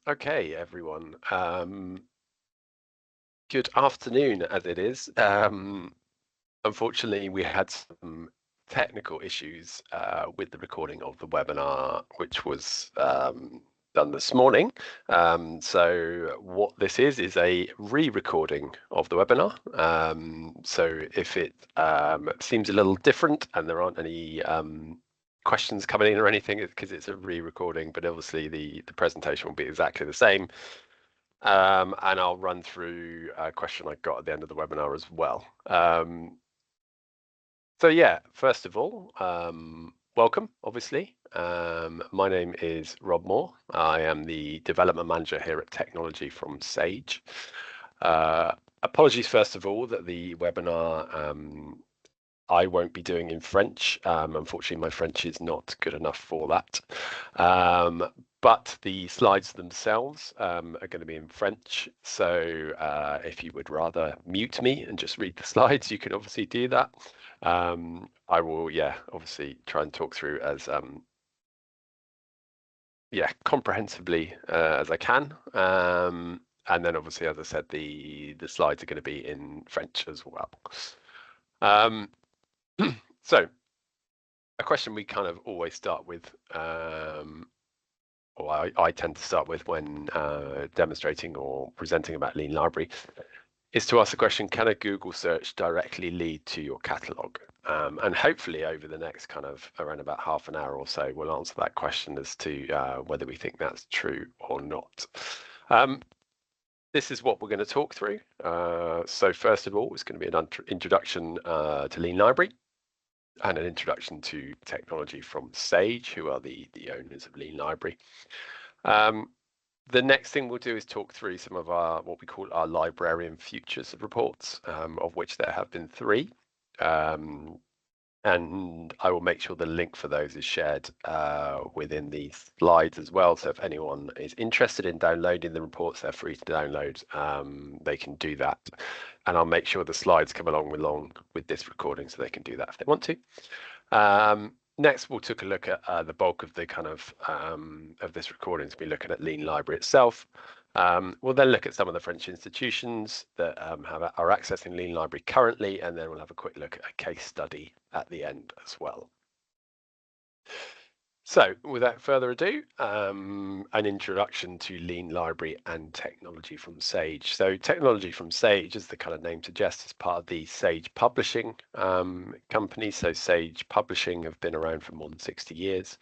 Okay, everyone. Good afternoon, as it is. Unfortunately, we had some technical issues with the recording of the webinar, which was done this morning. So what this is a re-recording of the webinar. So if it seems a little different and there aren't any questions coming in or anything, it's because it's a re-recording, but obviously the presentation will be exactly the same. And I'll run through a question I got at the end of the webinar as well. So yeah, first of all, welcome, obviously. My name is Rob Moore. I am the development manager here at Technology from Sage. Apologies, first of all, that the webinar I won't be doing in French. Unfortunately, my French is not good enough for that. But the slides themselves are going to be in French. So if you would rather mute me and just read the slides, you can obviously do that. I will, obviously try and talk through as comprehensively as I can. And then obviously, as I said, the slides are going to be in French as well. So a question we kind of always start with, or I tend to start with when demonstrating or presenting about Lean Library, is to ask the question, can a Google search directly lead to your catalogue? And hopefully over the next kind of around about half an hour or so, we'll answer that question as to whether we think that's true or not. This is what we're going to talk through. So first of all, it's going to be an introduction to Lean Library and an introduction to technology from Sage, who are the owners of Lean Library. The next thing we'll do is talk through some of our what we call our librarian futures reports, of which there have been 3. And I will make sure the link for those is shared within the slides as well. So if anyone is interested in downloading the reports, they're free to download. They can do that. And I'll make sure the slides come along with this recording so they can do that if they want to. Next, we'll take a look at the bulk of the kind of this recording to be looking at Lean Library itself. We'll then look at some of the French institutions that are accessing Lean Library currently, and then we'll have a quick look at a case study at the end as well. So without further ado, an introduction to Lean Library and technology from Sage. So technology from Sage, as the kind of name suggests, is part of the Sage Publishing company. So Sage Publishing have been around for more than 60 years.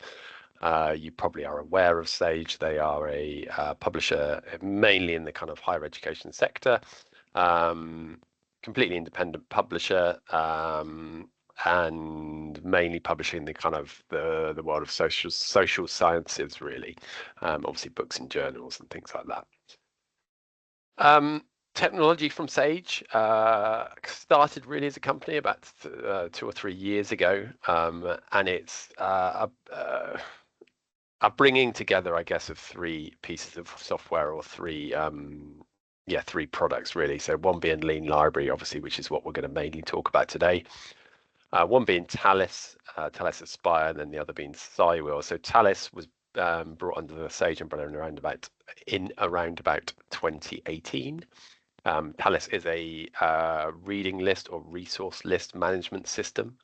You probably are aware of Sage. They are a publisher mainly in the kind of higher education sector, completely independent publisher, and mainly publishing the kind of the world of social sciences, really. Obviously books and journals and things like that. Technology from Sage started really as a company about 2 or 3 years ago, and it's a bringing together, I guess, of 3 pieces of software, or 3 products really. So one being Lean Library, obviously, which is what we're going to mainly talk about today. One being Talis Aspire, and then the other being Cywheel. So Talis was brought under the Sage umbrella in around about 2018. Talis is a reading list or resource list management system,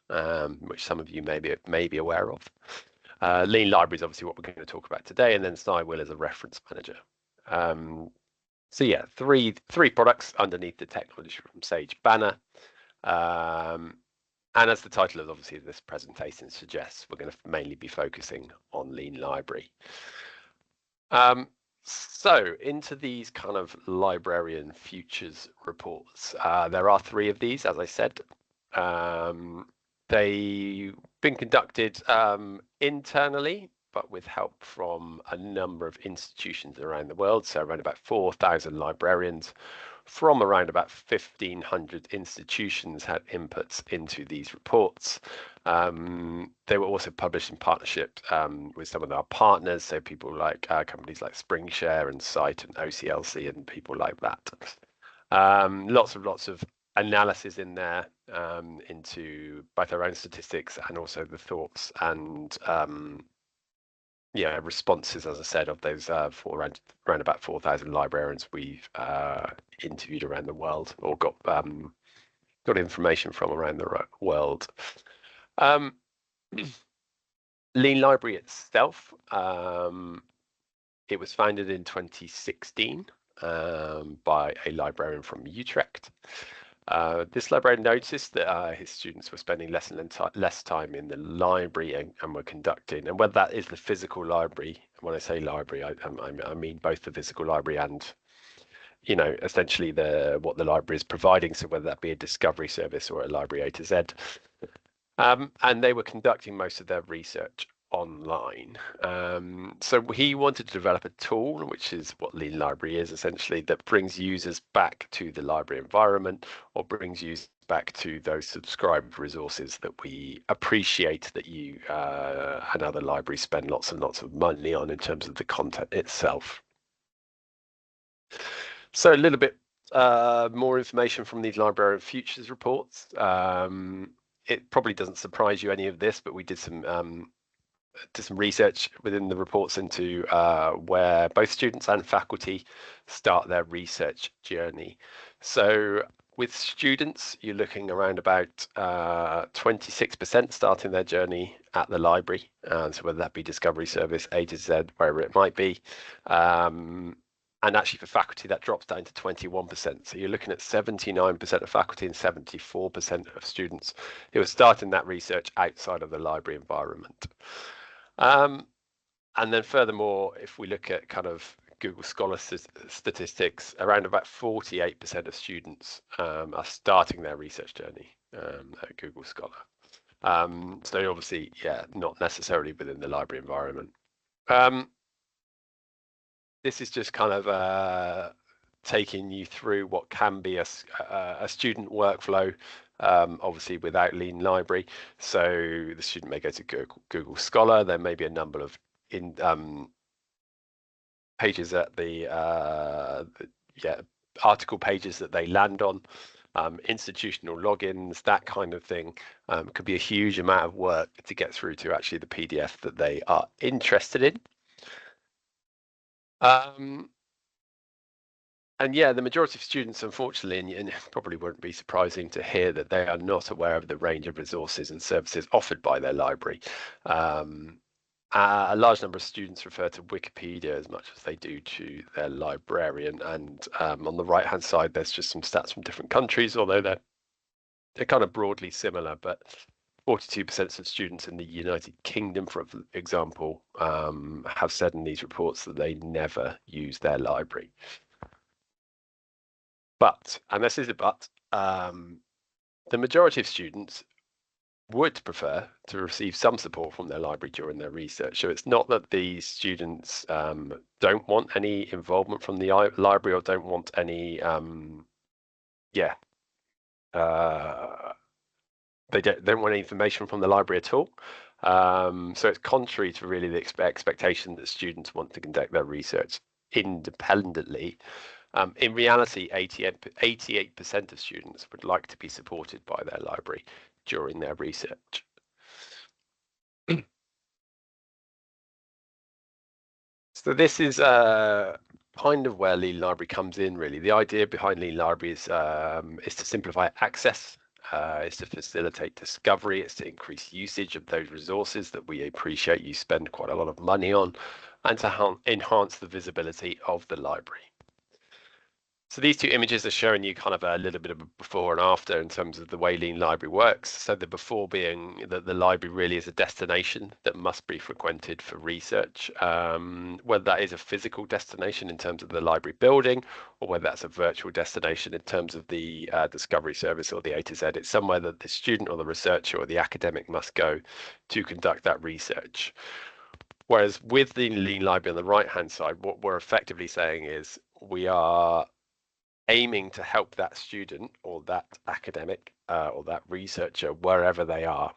which some of you may be aware of. Lean Library is obviously what we're going to talk about today, and then Cywheel is a reference manager. So yeah, three products underneath the technology from Sage banner. And as the title of obviously this presentation suggests, we're going to mainly be focusing on Lean Library. So into these kind of librarian futures reports, there are 3 of these, as I said. They've been conducted internally, but with help from a number of institutions around the world. So around about 4,000 librarians from around about 1,500 institutions had inputs into these reports. They were also published in partnership with some of our partners, so people like companies like SpringShare and Cite and OCLC and people like that. Lots of analysis in there into both our own statistics and also the thoughts and responses, as I said, of those around about 4,000 librarians we've interviewed around the world, or got information from around the world. Lean Library itself, it was founded in 2016 by a librarian from Utrecht. This librarian noticed that his students were spending less time in the library and were conducting, and whether that is the physical library, when I say library, I mean both the physical library and, essentially what the library is providing, so whether that be a discovery service or a library A to Z. And they were conducting most of their research online. So he wanted to develop a tool, which is what Lean Library is essentially, that brings users back to the library environment, or brings users back to those subscribed resources that we appreciate that you and other libraries spend lots and lots of money on in terms of the content itself. So a little bit more information from these Library of Futures reports. It probably doesn't surprise you, any of this, but we did some research within the reports into where both students and faculty start their research journey. So with students, you're looking around about 26% starting their journey at the library. So whether that be discovery service, A to Z, wherever it might be. And actually for faculty, that drops down to 21%. So you're looking at 79% of faculty and 74% of students who are starting that research outside of the library environment. And then furthermore, if we look at kind of Google Scholar statistics, around about 48% of students are starting their research journey at Google Scholar. So obviously, not necessarily within the library environment. This is just kind of taking you through what can be a student workflow, obviously without Lean Library. So the student may go to Google Scholar. There may be a number of pages at the article pages that they land on, institutional logins, that kind of thing. Could be a huge amount of work to get through to actually the PDF that they are interested in. And the majority of students, unfortunately, and it probably wouldn't be surprising to hear that they are not aware of the range of resources and services offered by their library. A large number of students refer to Wikipedia as much as they do to their librarian. And on the right-hand side, there's just some stats from different countries, although they're kind of broadly similar. But 42% of students in the United Kingdom, for example, have said in these reports that they never use their library. But, and this is a but, the majority of students would prefer to receive some support from their library during their research. So it's not that these students don't want any involvement from the library, or don't want any, they don't want any information from the library at all. So it's contrary to really the expectation that students want to conduct their research independently. In reality, 88% of students would like to be supported by their library during their research. So this is kind of where Lean Library comes in, really. The idea behind Lean Library is to simplify access, is to facilitate discovery, it's to increase usage of those resources that we appreciate you spend quite a lot of money on, and to enhance the visibility of the library. So these two images are showing you kind of a little bit of a before and after in terms of the way Lean Library works. So the before being that the library really is a destination that must be frequented for research, whether that is a physical destination in terms of the library building, or whether that's a virtual destination in terms of the discovery service or the A to Z. It's somewhere that the student or the researcher or the academic must go to conduct that research. Whereas with the Lean Library on the right-hand side, what we're effectively saying is we are aiming to help that student or that academic or that researcher wherever they are.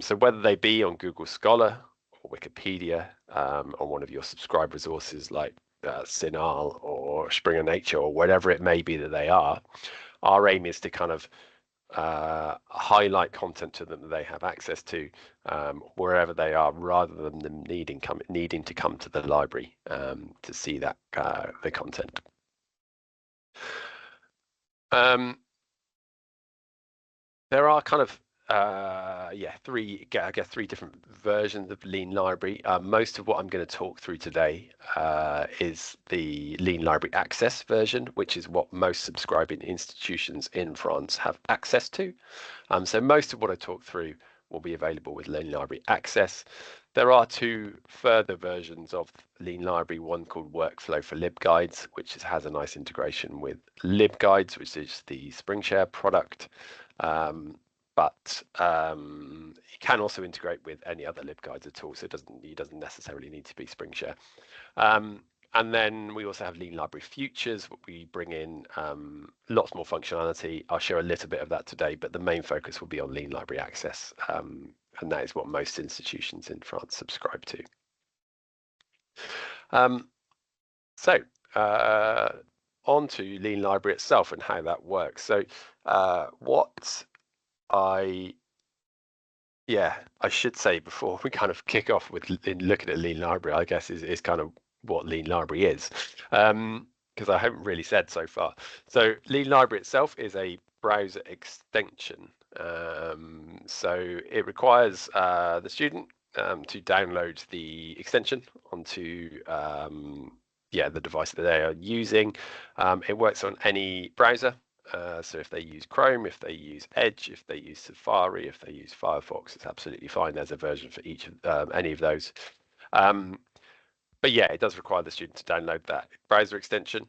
So whether they be on Google Scholar or Wikipedia or one of your subscribed resources like CINAHL or Springer Nature or whatever it may be that they are, our aim is to kind of highlight content to them that they have access to wherever they are, rather than them needing to come to the library to see that the content. There are kind of three different versions of Lean Library. Most of what I'm going to talk through today is the Lean Library Access version, which is what most subscribing institutions in France have access to. So most of what I talk through will be available with Lean Library Access. There are two further versions of Lean Library, one called Workflow for LibGuides, which has a nice integration with LibGuides, which is the SpringShare product. But it can also integrate with any other LibGuides at all, so it doesn't necessarily need to be SpringShare. And then we also have Lean Library Futures, where we bring in lots more functionality. I'll show a little bit of that today, but the main focus will be on Lean Library Access, and that is what most institutions in France subscribe to. On to Lean Library itself and how that works. So what I should say before we kind of kick off with looking at Lean Library, I guess, is kind of what Lean Library is, because I haven't really said so far. So Lean Library itself is a browser extension. So it requires the student to download the extension onto the device that they are using. It works on any browser. So if they use Chrome, if they use Edge, if they use Safari, if they use Firefox, it's absolutely fine. There's a version for each of any of those. But yeah, it does require the student to download that browser extension.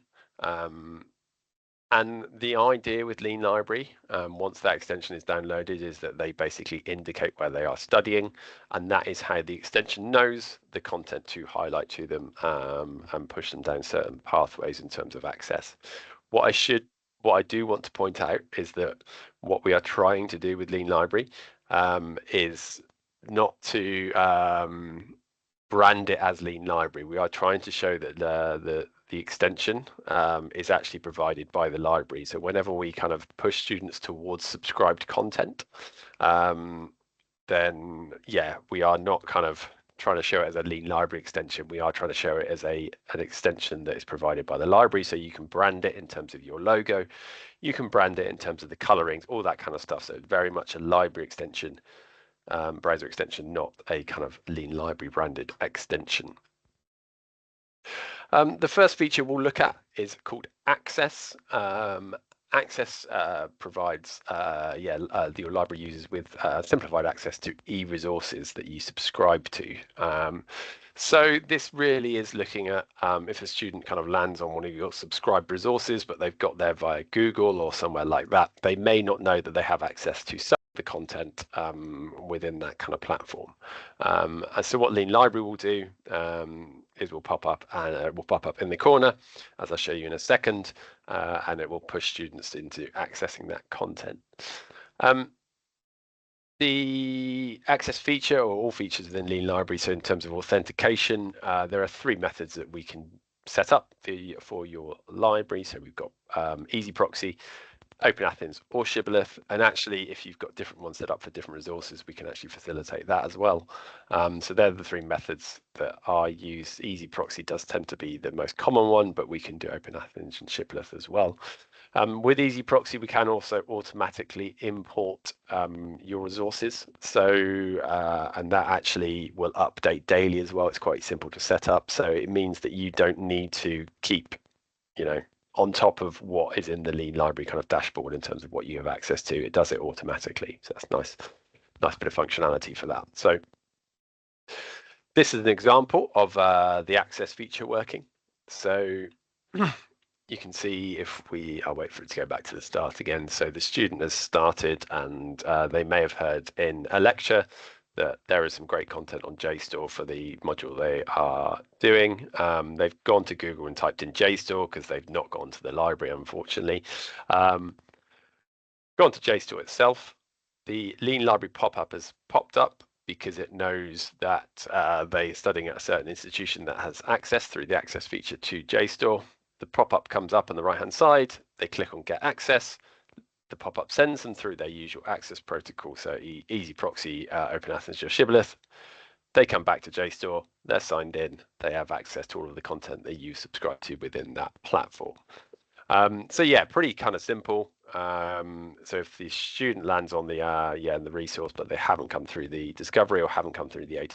And the idea with Lean Library, once that extension is downloaded, is that they basically indicate where they are studying, and that is how the extension knows the content to highlight to them and push them down certain pathways in terms of access. What I do want to point out is that what we are trying to do with Lean Library is not to brand it as Lean Library. We are trying to show that the extension is actually provided by the library. So whenever we kind of push students towards subscribed content, then we are not kind of trying to show it as a Lean Library extension. We are trying to show it as an extension that is provided by the library. So you can brand it in terms of your logo, you can brand it in terms of the colorings, all that kind of stuff. So very much a library extension, browser extension, not a kind of Lean Library branded extension. The first feature we'll look at is called Access. Access provides your library users with simplified access to e-resources that you subscribe to. So this really is looking at if a student kind of lands on one of your subscribed resources, but they've got there via Google or somewhere like that, they may not know that they have access to some of the content within that kind of platform. And so what Lean Library will do is will pop up, and it will pop up in the corner, as I'll show you in a second, and it will push students into accessing that content. The access feature, or all features within Lean Library, so in terms of authentication, there are three methods that we can set up for your library. So we've got Easy Proxy, Open Athens, or Shibboleth, and actually if you've got different ones set up for different resources, we can actually facilitate that as well. So they're the three methods that are used. Easy Proxy does tend to be the most common one, but we can do Open Athens and Shibboleth as well. With Easy Proxy, we can also automatically import your resources. So and that actually will update daily as well. It's quite simple to set up, so it means that you don't need to keep, on top of what is in the Lean Library kind of dashboard in terms of what you have access to. It does it automatically. So that's nice bit of functionality for that. So this is an example of the access feature working. So you can see if I'll wait for it to go back to the start again. So the student has started, and they may have heard in a lecture that there is some great content on JSTOR for the module they are doing. They've gone to Google and typed in JSTOR because they've not gone to the library, unfortunately. Gone to JSTOR itself. The Lean Library pop-up has popped up because it knows that they're studying at a certain institution that has access through the access feature to JSTOR. The pop-up comes up on the right-hand side. They click on Get Access. the pop-up sends them through their usual access protocol, so easy proxy, open access your shibboleth. They come back to JSTOR, they're signed in, they have access to all of the content that you subscribe to within that platform. So yeah, pretty kind of simple. So if the student lands on the in the resource, but they haven't come through the discovery or haven't come through the A,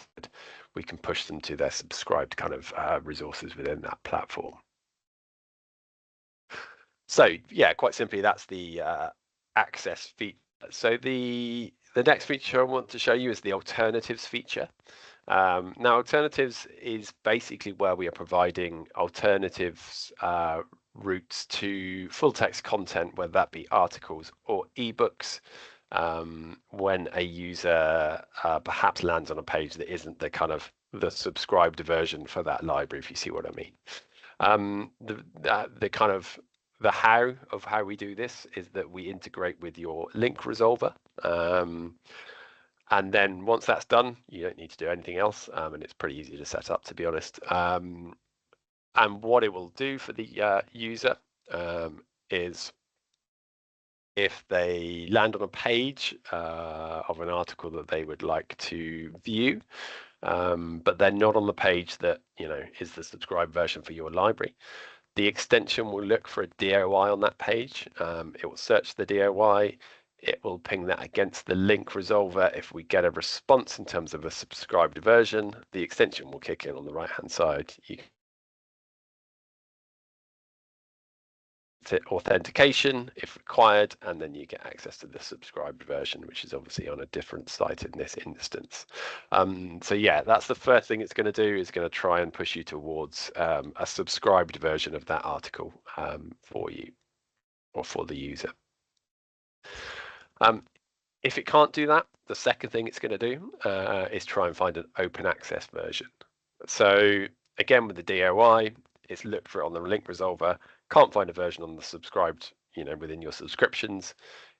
we can push them to their subscribed kind of resources within that platform. So yeah, quite simply, that's the access feature. So the next feature I want to show you is the alternatives feature. Now, alternatives is basically where we are providing alternatives routes to full text content, whether that be articles or ebooks, when a user perhaps lands on a page that isn't the kind of the subscribed version for that library, if you see what I mean. The kind of the how of how we do this is that we integrate with your link resolver. And then once that's done, you don't need to do anything else, and it's pretty easy to set up, to be honest. And what it will do for the user is if they land on a page of an article that they would like to view, but they're not on the page that is the subscribed version for your library, the extension will look for a DOI on that page. It will search the DOI. It will ping that against the link resolver. If we get a response in terms of a subscribed version, the extension will kick in on the right-hand side. You can authentication if required, and then you get access to the subscribed version, which is obviously on a different site in this instance. So yeah, that's the first thing it's going to do, is going to try and push you towards a subscribed version of that article for you or for the user. If it can't do that, the second thing it's going to do is try and find an open access version. So again, with the DOI, it's looked for it on the link resolver, can't find a version on the subscribed, within your subscriptions.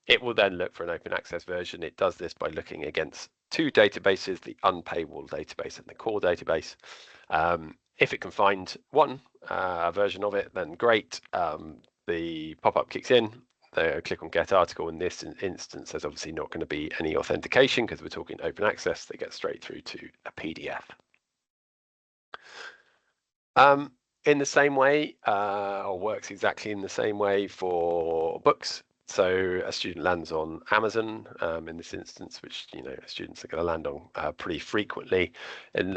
It will then look for an open access version. It does this by looking against two databases, the unpaywall database and the core database. If it can find one version of it, then great. The pop-up kicks in. They click on get article. In this instance, there's obviously not going to be any authentication because we're talking open access. They get straight through to a PDF. In the same way, or works exactly in the same way for books. So a student lands on Amazon in this instance, which students are going to land on pretty frequently. And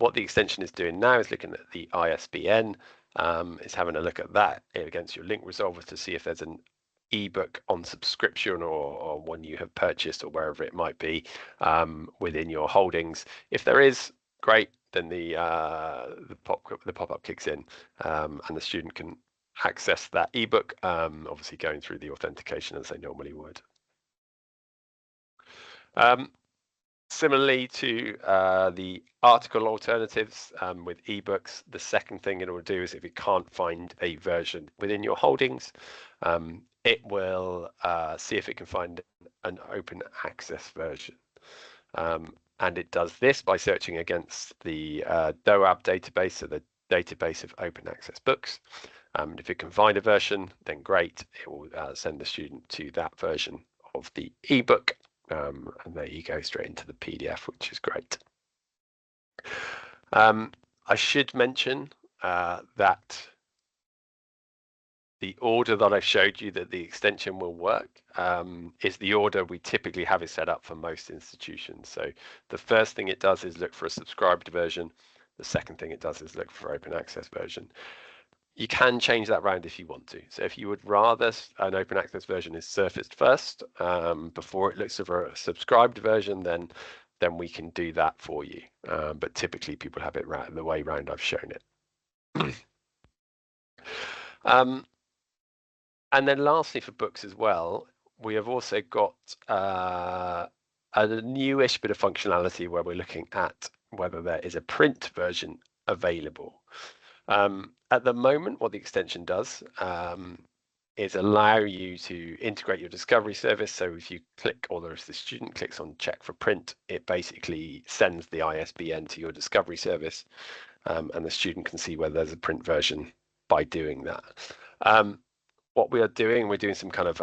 what the extension is doing now is looking at the ISBN. Is having a look at that against your link resolver to see if there's an ebook on subscription or one you have purchased or wherever it might be within your holdings. If there is, great. Then the pop-up kicks in, and the student can access that ebook, obviously going through the authentication as they normally would. Similarly to the article alternatives with ebooks, the second thing it will do is if it can't find a version within your holdings, it will see if it can find an open access version. And it does this by searching against the DOAB database, so the database of open access books. If it can find a version, then great. It will send the student to that version of the ebook. And there you go, straight into the PDF, which is great. I should mention that the order that I showed you that the extension will work is the order we typically have it set up for most institutions. So the first thing it does is look for a subscribed version. The second thing it does is look for open access version. You can change that round if you want to. So if you would rather an open access version is surfaced first before it looks for a subscribed version, then we can do that for you. But typically people have it the way round I've shown it. And then lastly, for books as well, we have also got a newish bit of functionality where we're looking at whether there is a print version available. At the moment, what the extension does is allow you to integrate your discovery service. So if you click, or if the student clicks on check for print, it basically sends the ISBN to your discovery service, and the student can see whether there's a print version by doing that. what we are doing, we're doing some kind of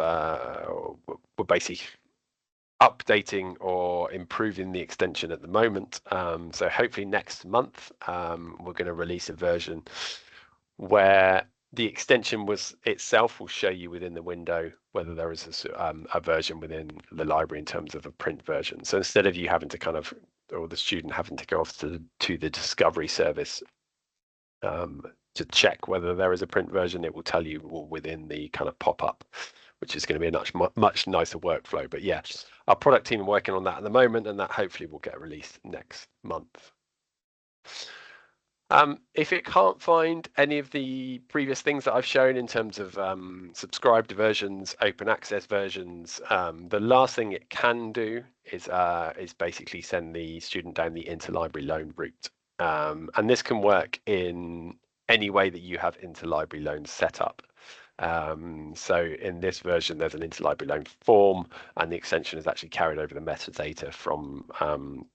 we're basically updating or improving the extension at the moment. So hopefully next month we're going to release a version where the extension itself will show you within the window whether there is a version within the library in terms of a print version. So instead of you having to kind of, or the student having to go off to the discovery service to check whether there is a print version, it will tell you within the kind of pop-up, which is going to be a much nicer workflow. But yeah, our product team are working on that at the moment, and that hopefully will get released next month. If it can't find any of the previous things that I've shown in terms of subscribed versions, open access versions, the last thing it can do is basically send the student down the interlibrary loan route. And this can work in any way that you have interlibrary loans set up. So in this version, there's an interlibrary loan form, and the extension is actually carried over the metadata from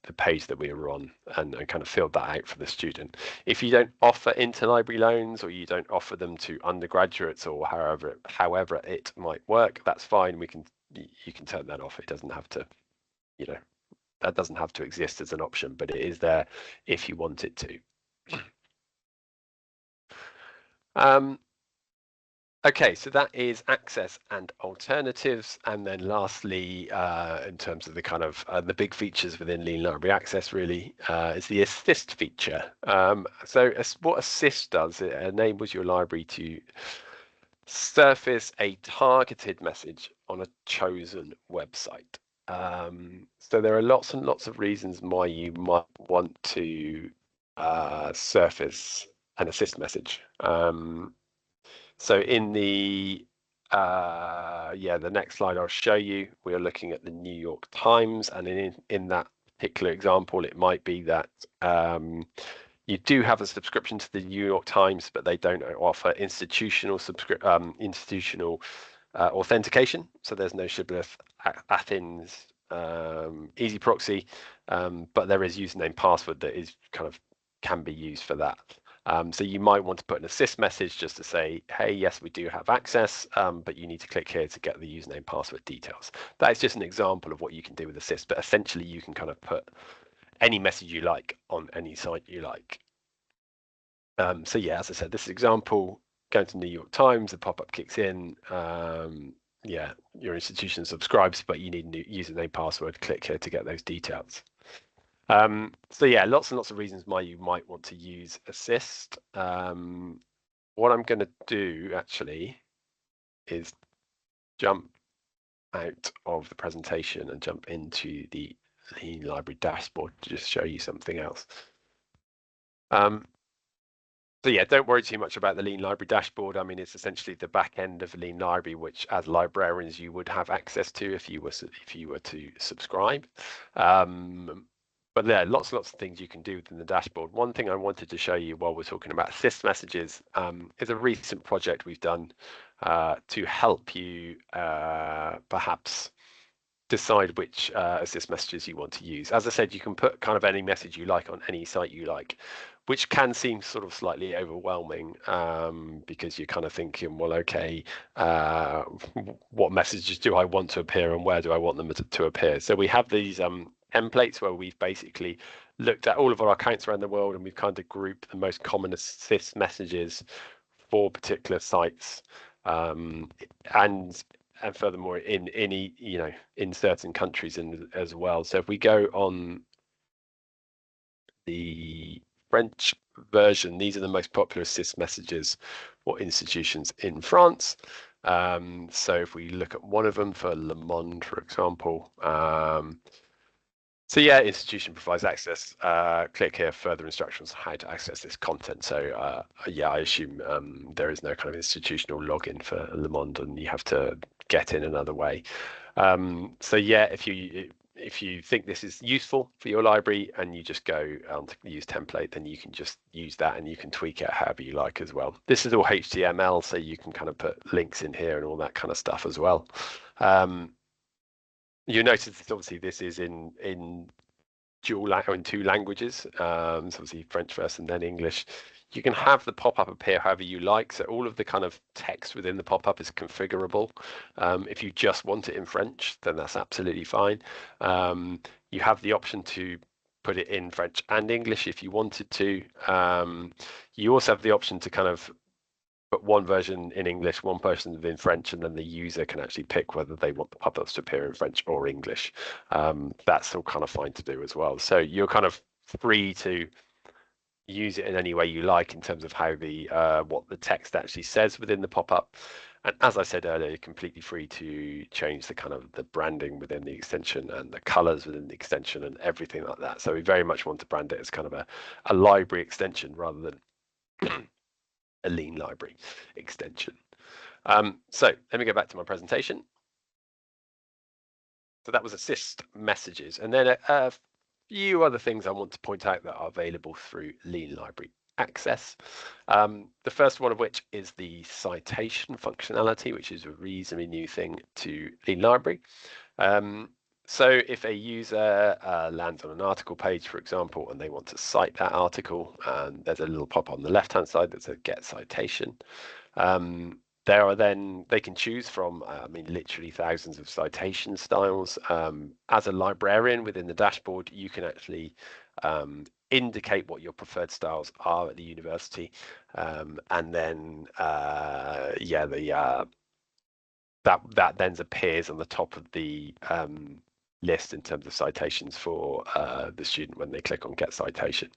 the page that we were on and kind of filled that out for the student. If you don't offer interlibrary loans, or you don't offer them to undergraduates, or however it might work, that's fine. You can turn that off. It doesn't have to, that doesn't have to exist as an option, but it is there if you want it to. Okay, so that is access and alternatives. And then lastly, in terms of the kind of the big features within Lean Library Access really is the assist feature. So what assist does, it enables your library to surface a targeted message on a chosen website. So there are lots and lots of reasons why you might want to surface an assist message. So in the next slide I'll show you, we are looking at the New York Times, and in that particular example, it might be that you do have a subscription to the New York Times, but they don't offer institutional authentication. So there's no Shibboleth Athens easy proxy, but there is username password that is can be used for that. So you might want to put an assist message just to say, hey, yes, we do have access, but you need to click here to get the username password details. That is just an example of what you can do with assist, but essentially you can kind of put any message you like on any site you like. So yeah, as I said, this example, going to New York Times, the pop-up kicks in. Yeah, your institution subscribes, but you need a new username password. Click here to get those details. So yeah, lots and lots of reasons why you might want to use assist. What I'm going to do actually is jump out of the presentation and jump into the Lean Library dashboard to just show you something else. So yeah, don't worry too much about the Lean Library dashboard. I mean, it's essentially the back end of Lean Library, which as librarians you would have access to if you were to subscribe. But there are lots of things you can do within the dashboard. One thing I wanted to show you while we're talking about assist messages is a recent project we've done to help you perhaps decide which assist messages you want to use. As I said, you can put kind of any message you like on any site you like, which can seem sort of slightly overwhelming because you're kind of thinking, well, okay, what messages do I want to appear and where do I want them to appear? So we have these templates where we've basically looked at all of our accounts around the world, and we've kind of grouped the most common assist messages for particular sites, and furthermore in certain countries as well. So if we go on the French version, these are the most popular assist messages for institutions in France. So if we look at one of them for Le Monde, for example, so yeah, institution provides access. Click here, further instructions on how to access this content. So yeah, I assume there is no kind of institutional login for Le Monde, and you have to get in another way. So yeah, if you think this is useful for your library and you just go to use template, then you can just use that and you can tweak it however you like as well. This is all HTML, so you can kind of put links in here and all that kind of stuff as well. You notice that obviously this is in two languages, so obviously French first and then English. You can have the pop-up appear however you like, so all of the kind of text within the pop-up is configurable. If you just want it in French, then that's absolutely fine. You have the option to put it in French and English if you wanted to. You also have the option to kind of put one version in English, one version in French, and then the user can actually pick whether they want the pop-ups to appear in French or English. That's all kind of fine to do as well. So you're kind of free to use it in any way you like in terms of how the what the text actually says within the pop-up. And as I said earlier, you're completely free to change the kind of the branding within the extension and the colors within the extension and everything like that. So we very much want to brand it as kind of a library extension rather than a Lean library extension. So let me go back to my presentation. So that was assist messages. And then a few other things I want to point out that are available through Lean Library Access. The first one of which is the citation functionality, which is a reasonably new thing to Lean Library. So if a user lands on an article page, for example, and they want to cite that article, there's a little pop on the left-hand side that says Get Citation. They can choose from, literally thousands of citation styles. As a librarian within the dashboard, you can actually indicate what your preferred styles are at the university, and then that then appears on the top of the list in terms of citations for the student when they click on Get Citation,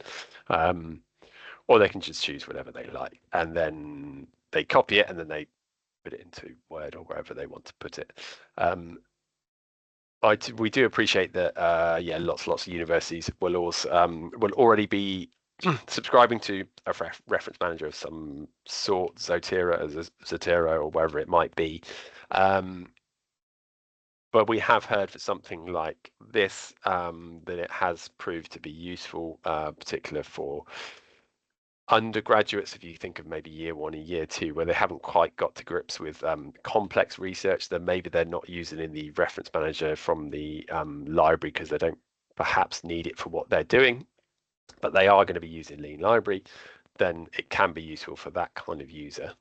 or they can just choose whatever they like, and then they copy it and then they put it into Word or wherever they want to put it. We do appreciate that. Lots of universities will already be subscribing to a reference manager of some sort, Zotero, or wherever it might be. But we have heard for something like this that it has proved to be useful, particularly for undergraduates. If you think of maybe year one and year two, where they haven't quite got to grips with complex research, then maybe they're not using in the reference manager from the library because they don't perhaps need it for what they're doing, but they are going to be using Lean Library, then it can be useful for that kind of user.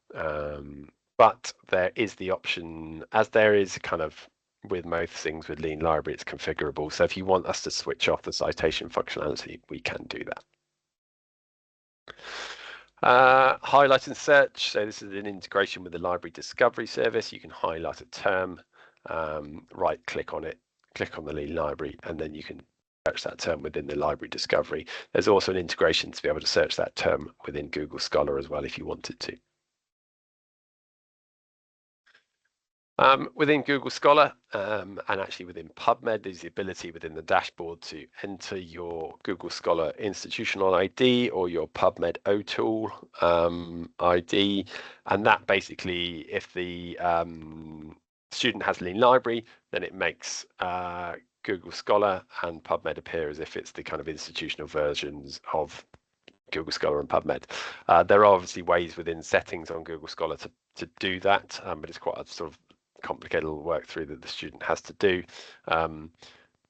But there is the option, as there is kind of with most things with Lean Library, it's configurable. So if you want us to switch off the citation functionality, we can do that. Highlight and search. So this is an integration with the library discovery service. You can highlight a term, right click on it, click on the Lean Library, and then you can search that term within the library discovery. There's also an integration to be able to search that term within Google Scholar as well if you wanted to. Within Google Scholar and actually within PubMed, there's the ability within the dashboard to enter your Google Scholar institutional ID or your PubMed OTool ID. And that basically, if the student has Lean Library, then it makes Google Scholar and PubMed appear as if it's the kind of institutional versions of Google Scholar and PubMed. There are obviously ways within settings on Google Scholar to do that, but it's quite a sort of complicated little work through that the student has to do.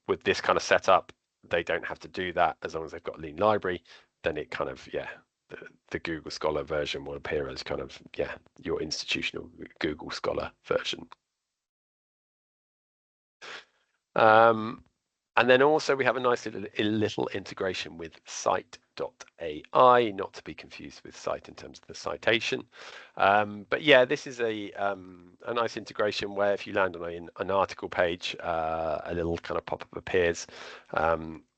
With this kind of setup, they don't have to do that as long as they've got Lean Library. Then it kind of the Google Scholar version will appear as kind of your institutional Google Scholar version. And then also we have a nice little integration with cite.ai, not to be confused with cite in terms of the citation. But yeah, this is a nice integration where if you land on an article page, a little kind of pop-up appears,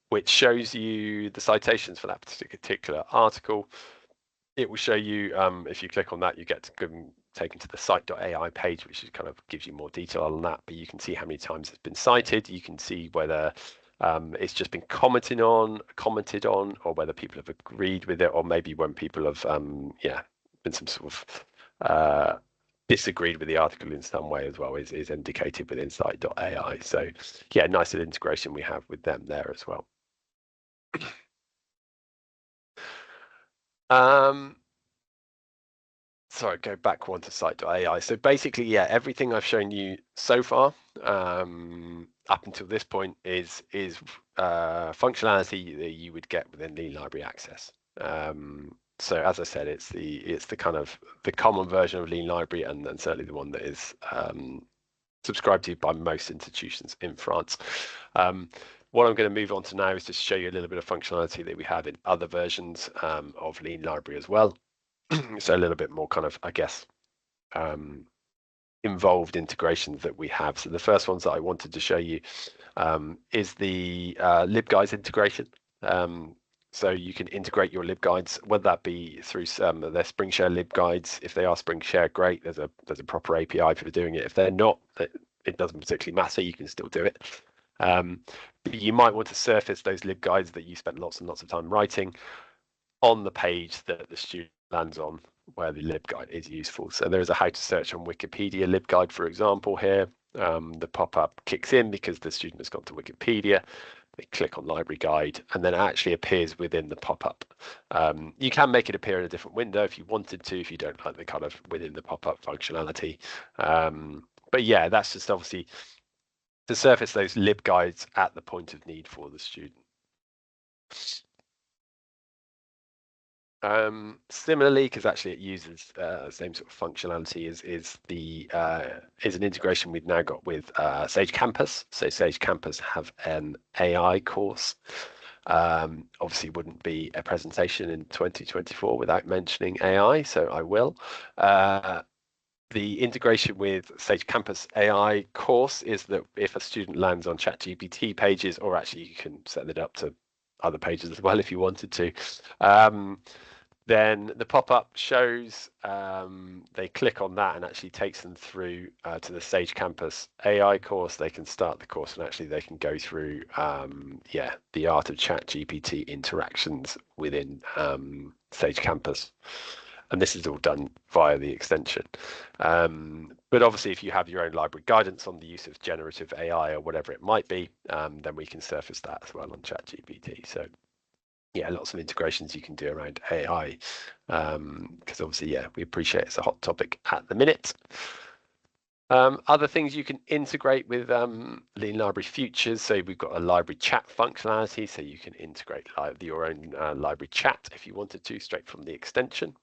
which shows you the citations for that particular article. It will show you, if you click on that, you get taken to the cite.ai page, which is kind of gives you more detail on that, but you can see how many times it's been cited. You can see whether it's just been commented on, or whether people have agreed with it, or maybe when people have been some sort of disagreed with the article in some way as well is indicated within cite.ai. So yeah, nice little integration we have with them there as well. Sorry, go back one to cite.ai. So basically, everything I've shown you so far up until this point is functionality that you would get within the library access. So as I said, it's the kind of the common version of Lean Library, and certainly the one that is subscribed to by most institutions in France. What I'm going to move on to now is just show you a little bit of functionality that we have in other versions of Lean Library as well. So a little bit more kind of, I guess, involved integrations that we have. So the first ones that I wanted to show you is the LibGuides integration. So you can integrate your LibGuides, whether that be through some of their SpringShare LibGuides. If they are SpringShare, great. There's a proper API for doing it. If they're not, it doesn't particularly matter. You can still do it. But you might want to surface those LibGuides that you spent lots and lots of time writing on the page that the student lands on, where the LibGuide is useful. So there is a how to search on Wikipedia LibGuide, for example, here. The pop-up kicks in because the student has gone to Wikipedia. They click on Library Guide, and then it actually appears within the pop-up. You can make it appear in a different window if you wanted to, if you don't like the kind of within the pop-up functionality. But yeah, that's just obviously to surface those LibGuides at the point of need for the student. Similarly, because actually it uses the same sort of functionality, is an integration we've now got with Sage Campus. So Sage Campus have an AI course. Obviously wouldn't be a presentation in 2024 without mentioning AI, so I will. The integration with Sage Campus AI course is that if a student lands on ChatGPT pages, or actually you can set it up to other pages as well if you wanted to, then the pop-up shows, they click on that and actually takes them through to the Sage Campus AI course. They can start the course and actually they can go through, the art of ChatGPT interactions within Sage Campus. And this is all done via the extension. But obviously, if you have your own library guidance on the use of generative AI or whatever it might be, then we can surface that as well on ChatGPT. So yeah, lots of integrations you can do around AI, because obviously, yeah, we appreciate it's a hot topic at the minute. Other things you can integrate with Lean Library Futures. So we've got a library chat functionality, so you can integrate your own library chat if you wanted to, straight from the extension.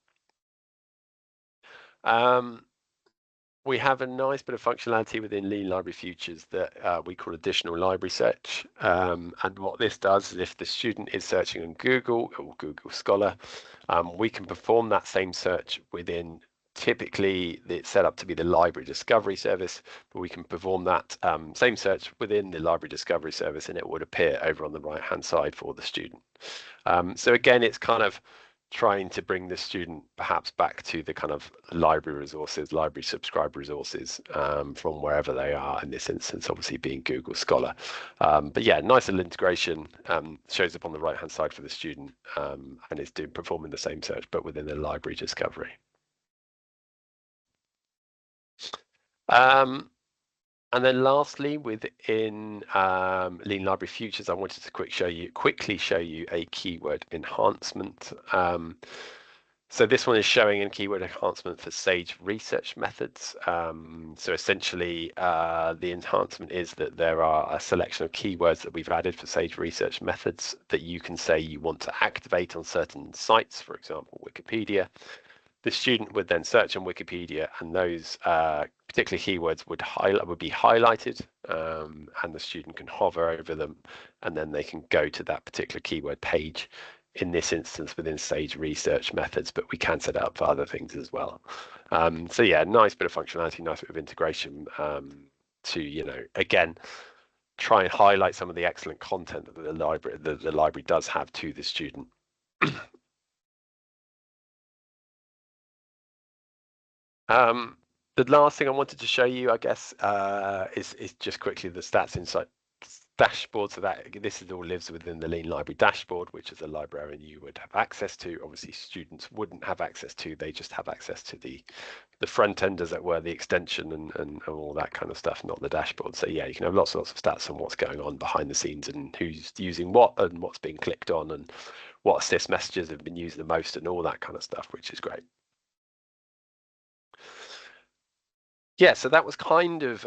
We have a nice bit of functionality within Lean Library Futures that we call additional library search. And what this does is if the student is searching on Google or Google Scholar, we can perform that same search within, typically it's set up to be the Library Discovery Service, but we can perform that same search within the Library Discovery Service and it would appear over on the right-hand side for the student. So again, it's kind of trying to bring the student perhaps back to the kind of library resources, library subscriber resources from wherever they are, in this instance obviously being Google Scholar. But yeah, nice little integration, shows up on the right hand side for the student, and is performing the same search but within the library discovery. And then lastly, within Lean Library Futures, I wanted to quickly show you a keyword enhancement. So this one is showing a keyword enhancement for Sage research methods. So essentially, the enhancement is that there are a selection of keywords that we've added for Sage research methods that you can say you want to activate on certain sites, for example, Wikipedia. The student would then search on Wikipedia, and those particular keywords would be highlighted, and the student can hover over them, and then they can go to that particular keyword page. In this instance, within Sage research methods, but we can set it up for other things as well. So yeah, nice bit of functionality, nice bit of integration to again try and highlight some of the excellent content that the library does have to the student. The last thing I wanted to show you, I guess, is just quickly the Stats Insight dashboard. So that this all lives within the Lean Library dashboard, which as a librarian you would have access to. Obviously, students wouldn't have access to. They just have access to the front end, as it were, the extension and all that kind of stuff, not the dashboard. So yeah, you can have lots and lots of stats on what's going on behind the scenes and who's using what and what's being clicked on and what assist messages have been used the most and all that kind of stuff, which is great. Yeah, so that was kind of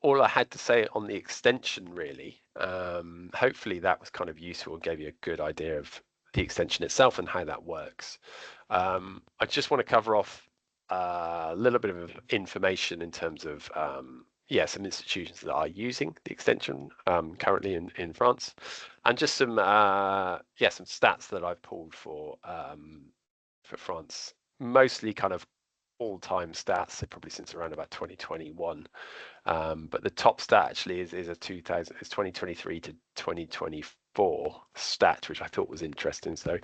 all I had to say on the extension, really. Hopefully that was kind of useful and gave you a good idea of the extension itself and how that works. I just want to cover off a little bit of information in terms of some institutions that are using the extension currently in France, and just some some stats that I've pulled for France, mostly kind of all-time stats, so probably since around about 2021. But the top stat actually is 2023 to 2024 stat, which I thought was interesting. So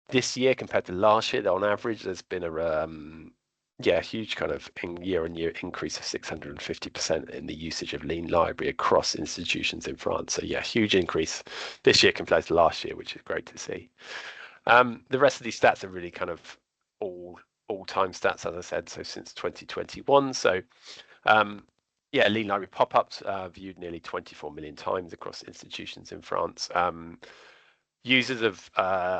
this year compared to last year, on average, there's been a huge kind of year-on-year increase of 650% in the usage of Lean Library across institutions in France. So yeah, huge increase this year compared to last year, which is great to see. The rest of these stats are really kind of all-time stats, as I said, so since 2021. So Lean Library pop-ups viewed nearly 24 million times across institutions in France. Users have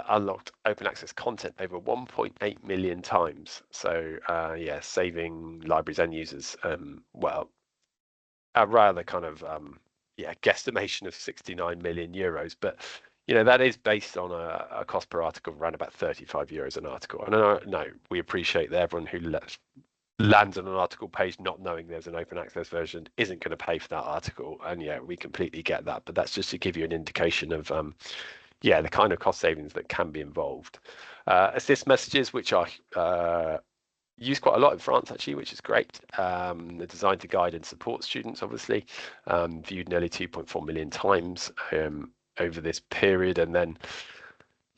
unlocked open access content over 1.8 million times. So saving libraries and users, a rather kind of guesstimation of 69 million euros. But that is based on a cost per article of around about 35 euros an article. And no, we appreciate that everyone who lands on an article page not knowing there's an open access version isn't going to pay for that article. And we completely get that. But that's just to give you an indication of the kind of cost savings that can be involved. Assist messages, which are used quite a lot in France, actually, which is great. They're designed to guide and support students, obviously, viewed nearly 2.4 million times over this period. And then,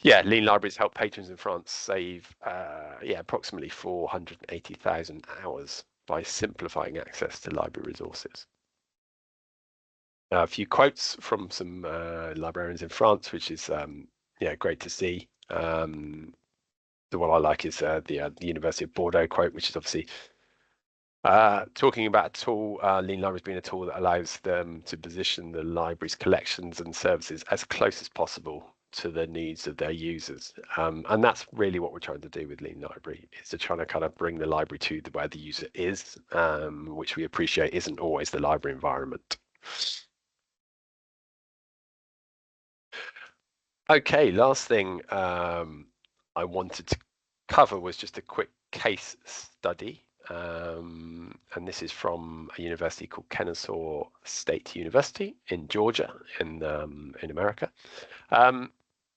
Lean Libraries help patrons in France save approximately 480,000 hours by simplifying access to library resources. A few quotes from some librarians in France, which is great to see. The one I like is the University of Bordeaux quote, which is obviously talking about a tool, Lean Libraries being a tool that allows them to position the library's collections and services as close as possible to the needs of their users. And that's really what we're trying to do with Lean Library, is to try to kind of bring the library to where the user is, which we appreciate isn't always the library environment. Okay, last thing I wanted to cover was just a quick case study. And this is from a university called Kennesaw State University in Georgia in America.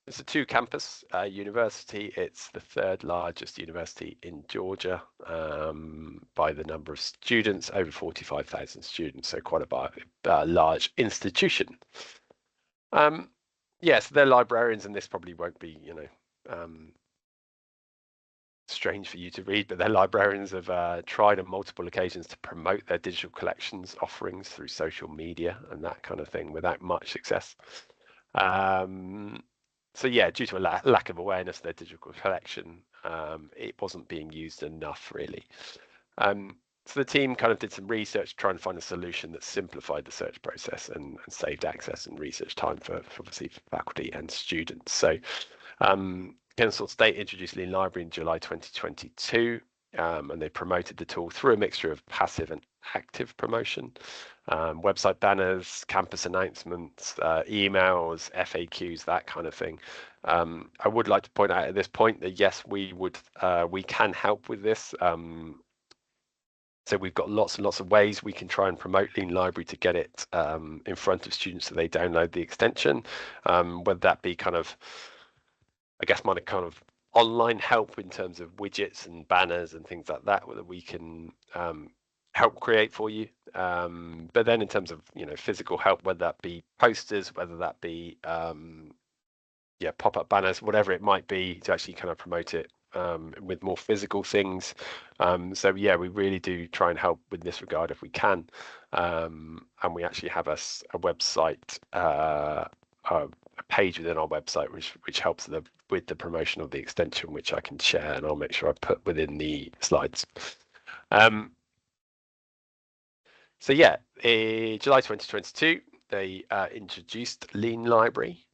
It's a two-campus university. It's the third largest university in Georgia by the number of students, over 45,000 students, so quite a large institution. Yes, they're librarians, and this probably won't be, strange for you to read, but their librarians have tried on multiple occasions to promote their digital collections offerings through social media and that kind of thing without much success. So due to a lack of awareness of their digital collection, it wasn't being used enough, really. So the team kind of did some research to try and find a solution that simplified the search process and saved access and research time for obviously faculty and students. So Kennesaw State introduced Lean Library in July 2022, and they promoted the tool through a mixture of passive and active promotion, website banners, campus announcements, emails, FAQs, that kind of thing. I would like to point out at this point that yes, we can help with this. So we've got lots and lots of ways we can try and promote Lean Library to get it in front of students so they download the extension, whether that be kind of online help in terms of widgets and banners and things like that we can help create for you. But then in terms of physical help, whether that be posters, whether that be pop-up banners, whatever it might be, to actually kind of promote it with more physical things. So we really do try and help with this regard if we can. And we actually have a website, a page within our website which helps with the promotion of the extension, which I can share, and I'll make sure I put within the slides. So July 2022, they introduced Lean Library.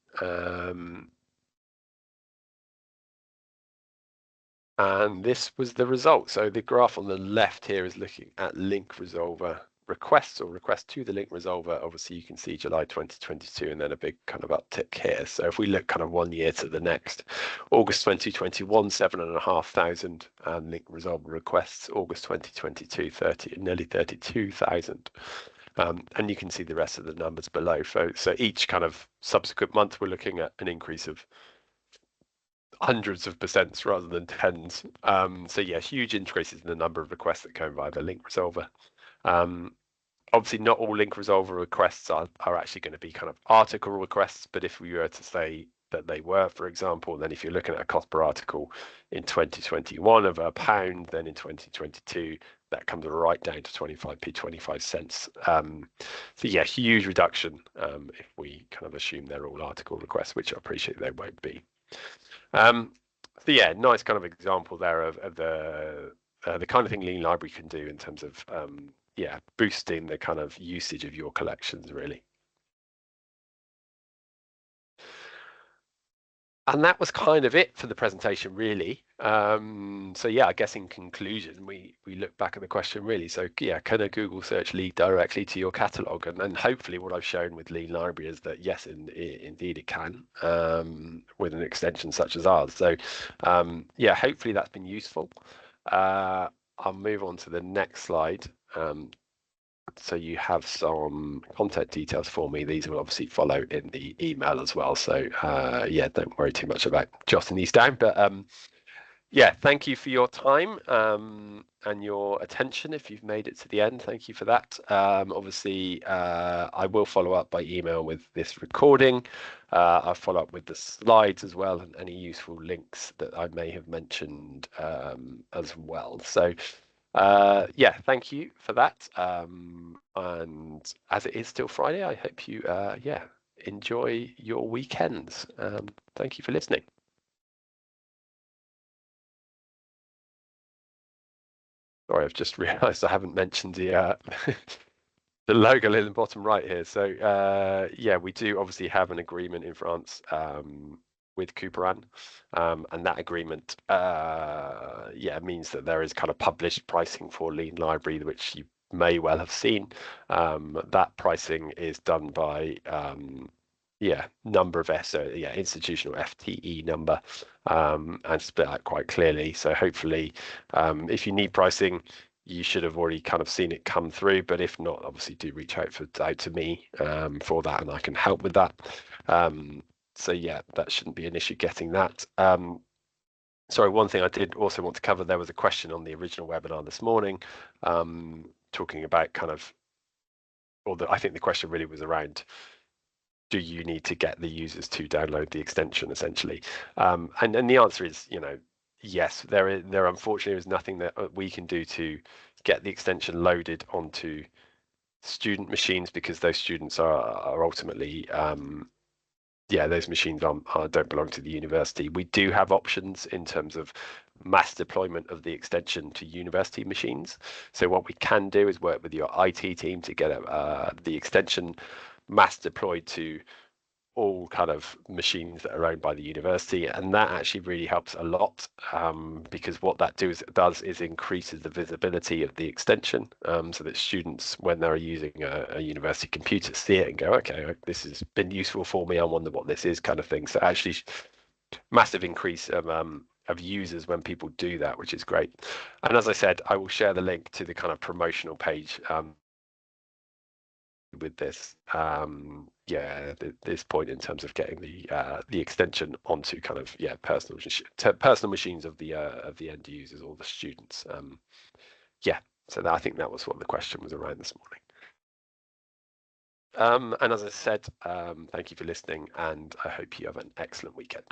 And this was the result. So the graph on the left here is looking at link resolver requests or requests to the link resolver, obviously you can see July 2022 and then a big kind of uptick here. So if we look kind of 1 year to the next, August 2021, 7,500 link resolver requests, August 2022, nearly 32,000. And you can see the rest of the numbers below. So each kind of subsequent month, we're looking at an increase of hundreds of percents rather than tens. So yeah, huge increases in the number of requests that go via the link resolver. Obviously, not all link resolver requests are actually going to be kind of article requests, but if we were to say that they were, for example, then if you're looking at a cost per article in 2021 of £1, then in 2022 that comes right down to 25p, 25 cents. So yeah, huge reduction if we kind of assume they're all article requests, which I appreciate they won't be. So yeah, nice kind of example there of the kind of thing Lean Library can do in terms of yeah, boosting the kind of usage of your collections, really. And that was kind of it for the presentation, really. So yeah, I guess in conclusion, we look back at the question, really. So yeah, can a Google search lead directly to your catalogue? And hopefully what I've shown with Lean Library is that yes, indeed it can, with an extension such as ours. So yeah, hopefully that's been useful. I'll move on to the next slide. So you have some contact details for me. These will obviously follow in the email as well. So yeah, don't worry too much about jotting these down. But yeah, thank you for your time and your attention. If you've made it to the end, thank you for that. Obviously, I will follow up by email with this recording. I'll follow up with the slides as well and any useful links that I may have mentioned as well. So yeah, thank you for that. And as it is still Friday, I hope you yeah, enjoy your weekends. Thank you for listening. Sorry, I've just realized I haven't mentioned the the logo in the bottom right here. So yeah, we do obviously have an agreement in France with Couperin, and that agreement yeah, means that there is kind of published pricing for Lean Library, which you may well have seen. That pricing is done by yeah, number of yeah, institutional FTE number, and split out quite clearly. So hopefully if you need pricing, you should have already kind of seen it come through, but if not, obviously do reach out to me for that, and I can help with that. So yeah, that shouldn't be an issue getting that. Sorry, one thing I did also want to cover, there was a question on the original webinar this morning talking about kind of, or I think the question really was around, do you need to get the users to download the extension essentially? And the answer is, you know, yes, there unfortunately is nothing that we can do to get the extension loaded onto student machines, because those students are ultimately yeah, those machines don't belong to the university. We do have options in terms of mass deployment of the extension to university machines. So what we can do is work with your IT team to get the extension mass deployed to all kind of machines that are owned by the university, and that actually really helps a lot because what that does is increases the visibility of the extension, so that students, when they're using a university computer, see it and go, okay, this has been useful for me, I wonder what this is, kind of thing. So actually massive increase of users when people do that, which is great. And as I said, I will share the link to the kind of promotional page with this yeah, this point in terms of getting the extension onto kind of, yeah, personal machines of the end users or the students. Yeah, so I think that was what the question was around this morning. And as I said, thank you for listening, and I hope you have an excellent weekend.